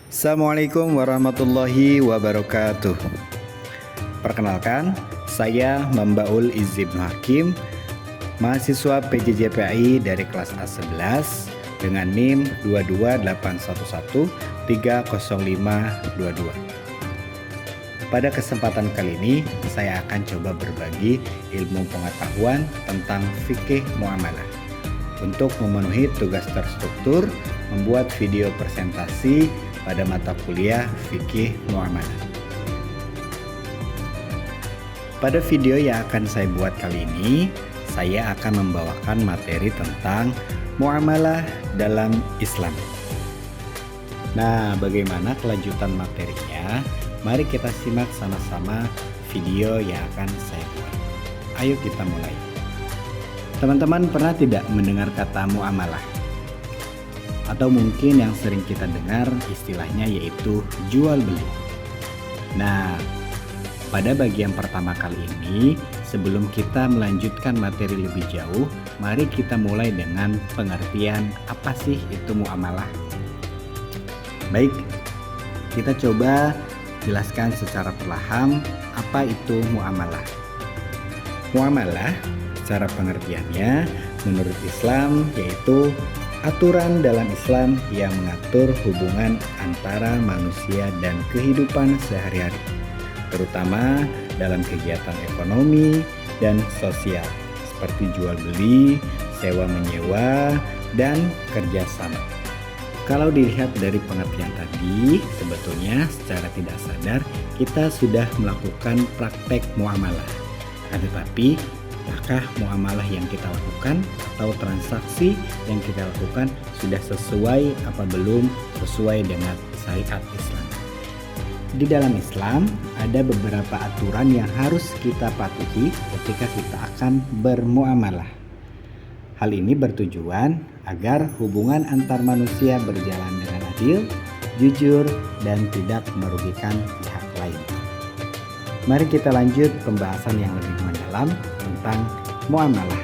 Assalamualaikum warahmatullahi wabarakatuh. Perkenalkan, saya Mambaul Izz Ibnu Hakim, mahasiswa PJJPAI dari kelas A11 dengan NIM 22811300522. Pada kesempatan kali ini, saya akan coba berbagi ilmu pengetahuan tentang fikih muamalah. Untuk memenuhi tugas terstruktur, membuat video presentasi pada mata kuliah fikih muamalah. Pada video yang akan saya buat kali ini, saya akan membawakan materi tentang muamalah dalam Islam. Nah, bagaimana kelanjutan materinya? Mari kita simak sama-sama video yang akan saya buat. Ayo kita mulai. Teman-teman pernah tidak mendengar kata muamalah? Atau mungkin yang sering kita dengar istilahnya yaitu jual beli. Nah, pada bagian pertama kali ini, sebelum kita melanjutkan materi lebih jauh, mari kita mulai dengan pengertian apa sih itu muamalah. Baik, kita coba jelaskan secara perlahan apa itu muamalah. Muamalah secara pengertiannya menurut Islam yaitu aturan dalam Islam yang mengatur hubungan antara manusia dan kehidupan sehari-hari, terutama dalam kegiatan ekonomi dan sosial seperti jual beli, sewa menyewa, dan kerjasama. Kalau dilihat dari pengertian tadi, sebetulnya secara tidak sadar kita sudah melakukan praktek muamalah. Tetapi apakah muamalah yang kita lakukan atau transaksi yang kita lakukan sudah sesuai apa belum sesuai dengan syariat Islam? Di dalam Islam ada beberapa aturan yang harus kita patuhi ketika kita akan bermuamalah. Hal ini bertujuan agar hubungan antar manusia berjalan dengan adil, jujur, dan tidak merugikan pihak lain. Mari kita lanjut pembahasan yang lebih mendalam tentang muamalah.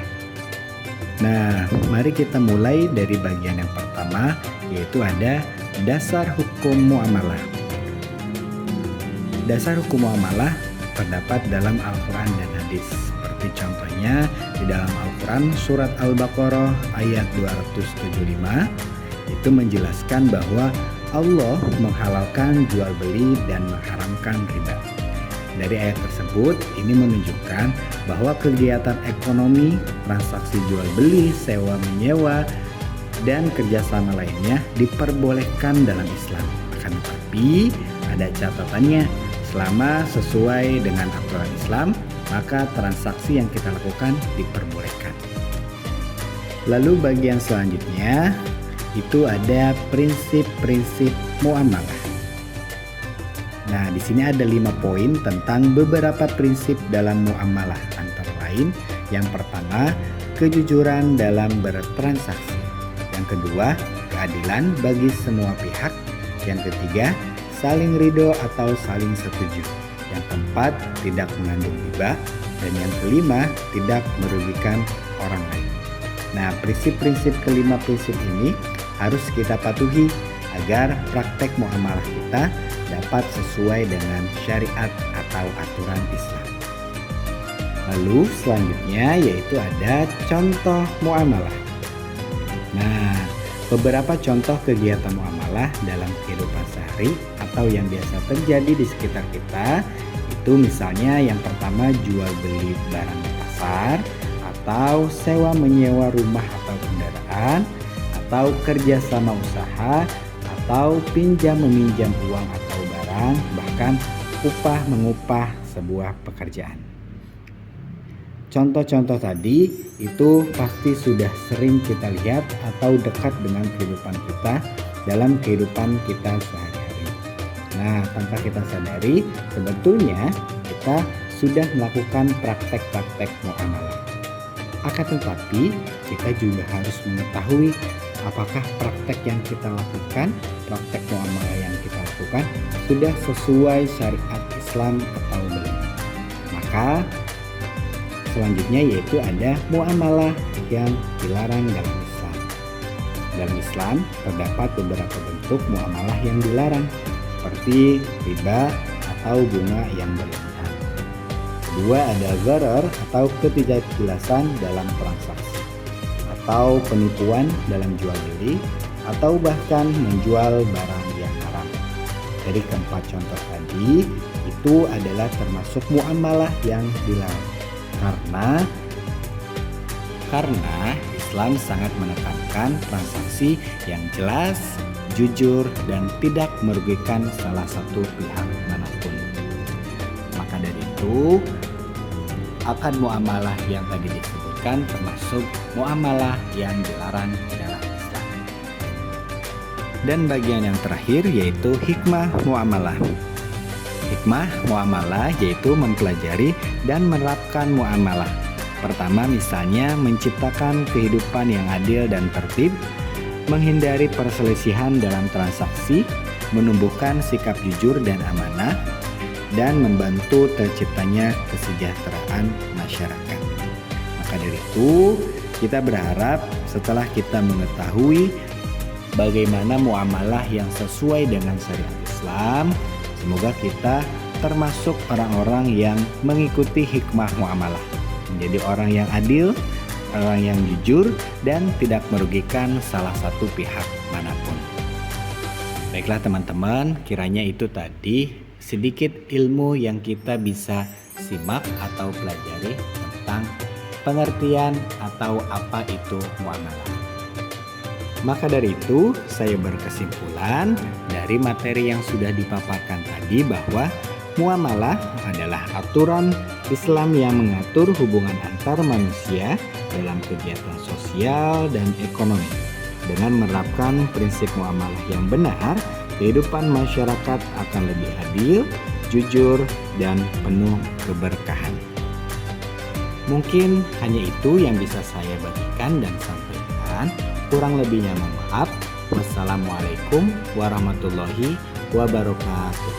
Nah, mari kita mulai dari bagian yang pertama, yaitu ada dasar hukum muamalah. Dasar hukum muamalah terdapat dalam Al-Quran dan hadis. Seperti contohnya di dalam Al-Quran surat Al-Baqarah ayat 275, itu menjelaskan bahwa Allah menghalalkan jual beli dan mengharamkan riba. Dari ayat tersebut, ini menunjukkan bahwa kegiatan ekonomi, transaksi jual beli, sewa menyewa, dan kerjasama lainnya diperbolehkan dalam Islam. Akan tetapi, ada catatannya, selama sesuai dengan aturan Islam, maka transaksi yang kita lakukan diperbolehkan. Lalu bagian selanjutnya, itu ada prinsip-prinsip muamalah. Nah, di sini ada 5 poin tentang beberapa prinsip dalam muamalah, antara lain yang pertama, kejujuran dalam bertransaksi. Yang kedua, keadilan bagi semua pihak. Yang ketiga, saling ridho atau saling setuju. Yang keempat, tidak mengandung riba. Dan yang kelima, tidak merugikan orang lain. Nah, prinsip-prinsip kelima prinsip ini harus kita patuhi agar praktek muamalah kita dapat sesuai dengan syariat atau aturan Islam. Lalu selanjutnya yaitu ada contoh muamalah. Nah, beberapa contoh kegiatan muamalah dalam kehidupan sehari atau yang biasa terjadi di sekitar kita itu misalnya yang pertama jual beli barang di pasar, atau sewa menyewa rumah atau kendaraan, atau kerjasama usaha, atau pinjam meminjam uang atau barang, bahkan upah mengupah sebuah pekerjaan. Contoh-contoh tadi itu pasti sudah sering kita lihat atau dekat dengan kehidupan kita dalam kehidupan kita sehari-hari. Nah, tanpa kita sadari, sebetulnya kita sudah melakukan praktek-praktek muamalah. Akan tetapi, kita juga harus mengetahui apakah praktek yang kita lakukan, praktek muamalah yang kita lakukan sudah sesuai syariat Islam atau belum. Maka selanjutnya yaitu ada muamalah yang dilarang dalam Islam. Dalam Islam terdapat beberapa bentuk bentuk muamalah yang dilarang, seperti riba atau bunga yang berlebihan. Kedua ada gharar atau ketidakjelasan dalam transaksi, atau penipuan dalam jual beli, atau bahkan menjual barang yang haram. Dari keempat contoh tadi, itu adalah termasuk muamalah yang dilarang. Karena Islam sangat menekankan transaksi yang jelas, jujur, dan tidak merugikan salah satu pihak manapun. Maka dari itu, akad muamalah yang tadi disebutkan termasuk muamalah yang dilarang dalam Islam. Dan bagian yang terakhir yaitu hikmah muamalah. Hikmah muamalah yaitu mempelajari dan menerapkan muamalah. Pertama, misalnya menciptakan kehidupan yang adil dan tertib, menghindari perselisihan dalam transaksi, menumbuhkan sikap jujur dan amanah, dan membantu terciptanya kesejahteraan masyarakat. Maka dari itu, kita berharap setelah kita mengetahui bagaimana muamalah yang sesuai dengan syariat Islam, semoga kita termasuk orang-orang yang mengikuti hikmah muamalah, menjadi orang yang adil, orang yang jujur, dan tidak merugikan salah satu pihak manapun. Baiklah teman-teman, kiranya itu tadi sedikit ilmu yang kita bisa simak atau pelajari tentang pengertian atau apa itu muamalah. Maka dari itu, saya berkesimpulan dari materi yang sudah dipaparkan tadi bahwa muamalah adalah aturan Islam yang mengatur hubungan antar manusia dalam kegiatan sosial dan ekonomi. Dengan menerapkan prinsip muamalah yang benar, kehidupan masyarakat akan lebih adil, jujur, dan penuh keberkahan. Mungkin hanya itu yang bisa saya bagikan dan sampaikan. Kurang lebihnya mohon maaf. Wassalamualaikum warahmatullahi wabarakatuh.